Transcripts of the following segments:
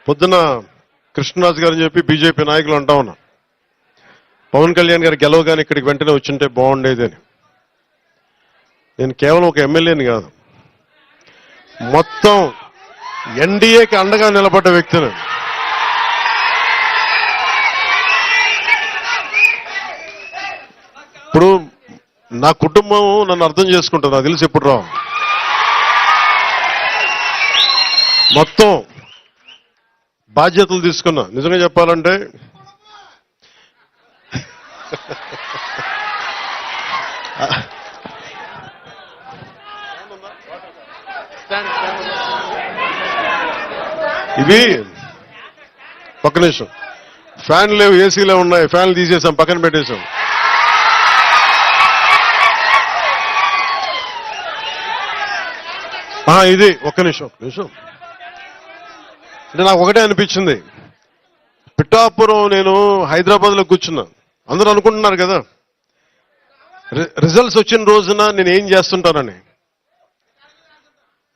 పొద్దున కృష్ణరాజు గారు అని చెప్పి బీజేపీ నాయకులు అంటా ఉన్నా, పవన్ కళ్యాణ్ గారు గెలవగానే ఇక్కడికి వెంటనే వచ్చింటే బాగుండేది అని. నేను కేవలం ఒక ఎమ్మెల్యేని కాదు, మొత్తం ఎన్డీఏకి అండగా నిలబడ్డ వ్యక్తిని. ఇప్పుడు నా కుటుంబం నన్ను అర్థం చేసుకుంటుంది, నాకు తెలిసి ఎప్పుడు రావు. మొత్తం బాధ్యతలు తీసుకున్నా. నిజంగా చెప్పాలంటే ఇవి ఒక్క నిమిషం, ఫ్యాన్ లేవు, ఏసీలే ఉన్నాయి, ఫ్యాన్లు తీసేసాం, పక్కన పెట్టేశాం. ఇది ఒక్క నిమిషం అంటే నాకు ఒకటే అనిపించింది. పిఠాపురం నేను హైదరాబాద్లో కూర్చున్నా, అందరూ అనుకుంటున్నారు కదా రిజల్ట్స్ వచ్చిన రోజున నేను ఏం చేస్తుంటానని.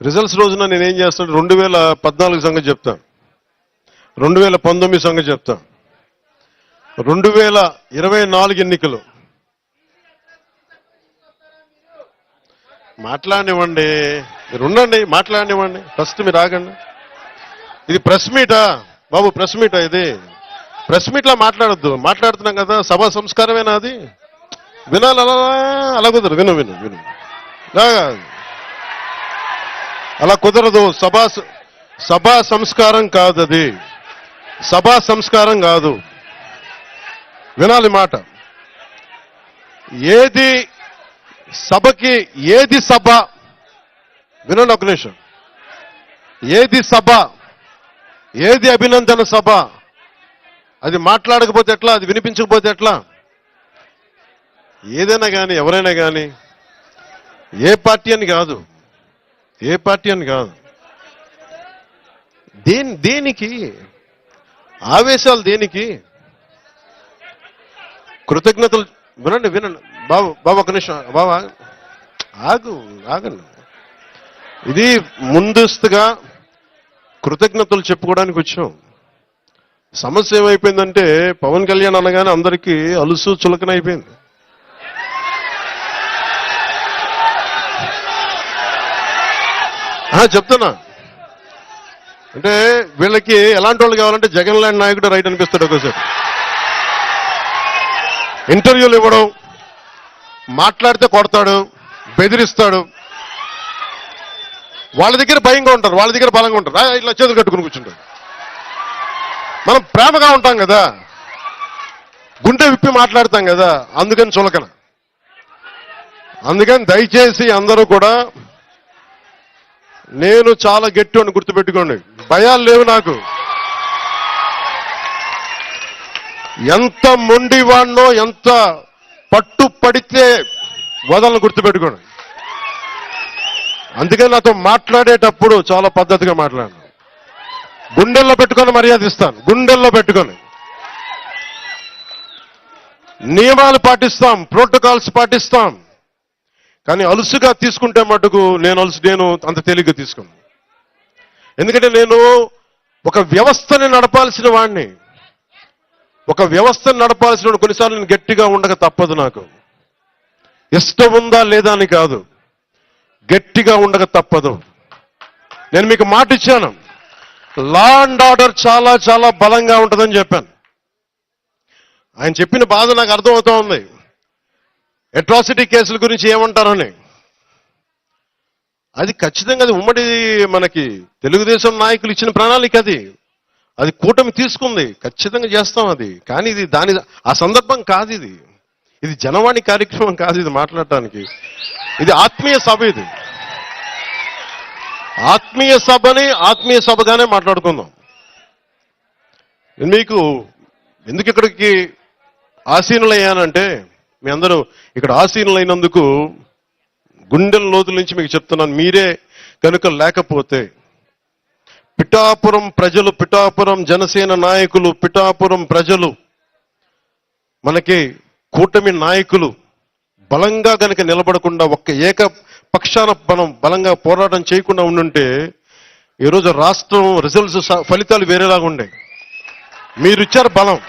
రిజల్ట్స్ రోజున నేను ఏం చేస్తాను, 2014 సంగతి చెప్తా, 2019 సంగతి చెప్తా, 2024 ఎన్నికలు. మాట్లాడనివ్వండి, మీరు ఉండండి, మాట్లాడనివ్వండి, ఫస్ట్ మీరు ఆగండి. ఇది ప్రెస్ మీటా బాబు? ప్రెస్ మీటా ఇది? ప్రెస్ మీట్లా మాట్లాడద్దు, మాట్లాడుతున్నాం కదా, సభా సంస్కారమేనా అది? వినాలి, అలా కుదరదు, విను విను విను, అలా కుదరదు. సభా సంస్కారం కాదు అది, సభా సంస్కారం కాదు. వినాలి మాట. ఏది సభకి, ఏది సభ, వినండి ఒక నిమిషం, ఏది సభ, ఏది అభినందన సభ, అది మాట్లాడకపోతే ఎట్లా, అది వినిపించకపోతే ఎట్లా? ఏదైనా కానీ, ఎవరైనా కానీ, ఏ పార్టీ అని కాదు, ఏ పార్టీ అని కాదు, దేనికి ఆవేశాలు, దేనికి కృతజ్ఞతలు? వినండి వినండి బాబు, ఒక నిమిషం బాబు, ఆగండి. ఇది ముందస్తుగా కృతజ్ఞతలు చెప్పుకోవడానికి వచ్చాం. సమస్య ఏమైపోయిందంటే పవన్ కళ్యాణ్ అనగానే అందరికీ అలుసు చులకన అయిపోయింది. చెప్తున్నా అంటే వీళ్ళకి ఎలాంటి వాళ్ళు కావాలంటే జగన్ లాంటి నాయకుడు రైట్ అనిపిస్తాడు. ఒకసారి ఇంటర్వ్యూలు ఇవ్వడం, మాట్లాడితే కొడతాడు, బెదిరిస్తాడు. వాళ్ళ దగ్గర భయంగా ఉంటారు, వాళ్ళ దగ్గర బలంగా ఉంటారు, ఇట్లా చేతులు కట్టుకుని కూర్చుంటారు. మనం ప్రేమగా ఉంటాం కదా, గుండె విప్పి మాట్లాడతాం కదా, అందుకని చులకన. అందుకని దయచేసి అందరూ కూడా, నేను చాలా గట్టి అని గుర్తుపెట్టుకోండి, భయాలు లేవు నాకు. ఎంత మొండివాడినో, ఎంత పట్టు పడితే వదలను గుర్తుపెట్టుకోండి. అందుకని నాతో మాట్లాడేటప్పుడు చాలా పద్ధతిగా మాట్లాడాను, గుండెల్లో పెట్టుకొని మర్యాద ఇస్తాను, గుండెల్లో పెట్టుకొని. నియమాలు పాటిస్తాం, ప్రోటోకాల్స్ పాటిస్తాం, కానీ అలుసుగా తీసుకుంటే మటుకు నేను అంత తేలిగ్గా తీసుకున్నాను. ఎందుకంటే నేను ఒక వ్యవస్థని నడపాల్సిన వాడిని, ఒక వ్యవస్థను నడపాల్సిన కొన్నిసార్లు నేను గట్టిగా ఉండక తప్పదు. నాకు ఇష్టం ఉందా లేదా అని కాదు, గట్టిగా ఉండక తప్పదు. నేను మీకు మాట ఇచ్చాను, లా అండ్ ఆర్డర్ చాలా చాలా బలంగా ఉంటుందని చెప్పాను. ఆయన చెప్పిన బాధ నాకు అర్థమవుతా ఉంది. అట్రాసిటీ కేసుల గురించి ఏమంటారని, అది ఖచ్చితంగా అది ఉమ్మడి మనకి తెలుగుదేశం నాయకులు ఇచ్చిన ప్రణాళిక, అది కూటమి తీసుకుంది, ఖచ్చితంగా చేస్తాం అది. కానీ ఇది ఆ సందర్భం కాదు, ఇది జనవాణి కార్యక్రమం కాదు, ఇది మాట్లాడటానికి. ఇది ఆత్మీయ సభ, ఇది ఆత్మీయ సభని ఆత్మీయ సభగానే మాట్లాడుకుందాం. మీకు ఎందుకు ఇక్కడికి ఆసీనులయ్యానంటే, మీ అందరూ ఇక్కడ ఆసీనులైనందుకు గుండెల లోతుల నుంచి మీకు చెప్తున్నాను. మీరే కనుక లేకపోతే పిఠాపురం ప్రజలు, పిఠాపురం జనసేన నాయకులు, పిఠాపురం ప్రజలు, మనకి కూటమి నాయకులు బలంగా కనుక నిలబడకుండా, ఒక్క ఏకపక్షాన మనం బలంగా పోరాటం చేయకుండా ఉండుంటే ఈరోజు రాష్ట్రం రిజల్ట్స్ ఫలితాలు వేరేలాగా ఉండే. మీరు ఇచ్చారు బలం.